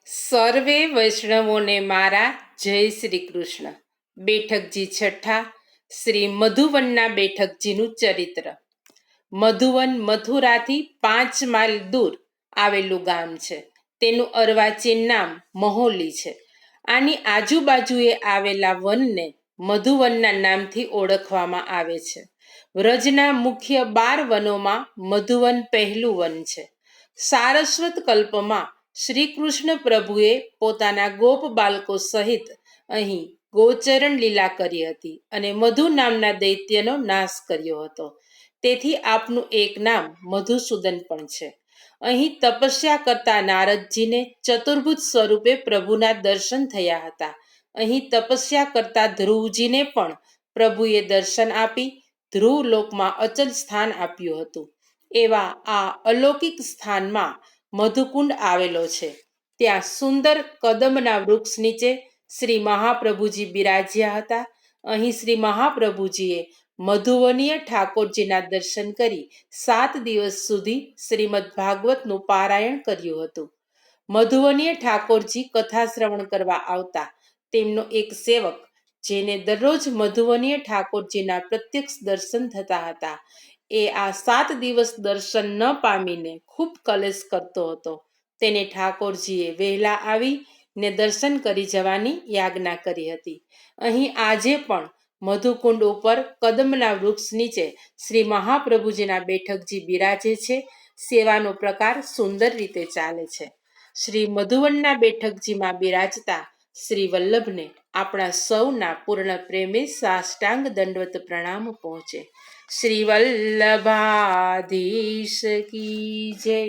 સર્વે વૈષ્ણવોને મારા જય શ્રી કૃષ્ણ. બેઠકજી છઠ્ઠા શ્રી મધુવનના બેઠકજીનું ચરિત્ર. મધુવન મથુરાથી 5 માઇલ દૂર આવેલું ગામ છે. તેનું અર્વાચીન નામ મહોલી છે. આની આજુબાજુએ આવેલા વનને મધુવનના નામથી ઓળખવામાં આવે છે. વ્રજના મુખ્ય 12 વનોમાં મધુવન પહેલું વન છે. સારસ્વત કલ્પમાં શ્રી કૃષ્ણ પ્રભુએ પોતાના ગોપ બાળકો સહિત અહીં ગોચરણ લીલા કરી હતી અને મધુ નામના દૈત્યનો નાશ કર્યો હતો. તેથી આપનું એક નામ મધુસૂદન પણ છે. અહીં તપસ્યા કરતા નારદજીને ચતુર્ભુજ સ્વરૂપે પ્રભુના દર્શન થયા હતા. અહીં તપસ્યા કરતા ધ્રુવજીને પણ પ્રભુએ દર્શન આપી ધ્રુવ લોકમાં અચલ સ્થાન આપ્યું હતું. એવા આ અલૌકિક સ્થાનમાં મધુકુંડ આવેલો છે. ત્યાં સુંદર કદમના વૃક્ષ નીચે શ્રી મહાપ્રભુજી બિરાજ્યા હતા. અહીં શ્રી મહાપ્રભુજીએ મધુવનીય ઠાકોરજીના દર્શન કરી 7 દિવસ સુધી શ્રીમદ ભાગવતનું પારાયણ કર્યું હતું. મધુવનીય ઠાકોરજી કથા શ્રવણ કરવા આવતા તેમનો એક સેવક, જેને દરરોજ મધુવનીય ઠાકોરજીના પ્રત્યક્ષ દર્શન થતા હતા, એ આ 7 દિવસ દર્શન ન પામીને ખૂબ કલેશ કરતો હતો. તેને ઠાકોરજીએ વહેલા આવીને દર્શન કરી જવાની યાજ્ઞા કરી હતી. અહીં આજે પણ મધુકુંડ ઉપર કદમના વૃક્ષ નીચે શ્રી મહાપ્રભુજીના બેઠકજી બિરાજે છે. સેવાનો પ્રકાર સુંદર રીતે ચાલે છે. શ્રી મધુવનના બેઠકજીમાં બિરાજતા શ્રી વલ્લભને આપણા સૌના પૂર્ણ પ્રેમે સાષ્ટાંગ દંડવત પ્રણામ પહોંચે. શ્રી વલ્લભાધીશ કી જય.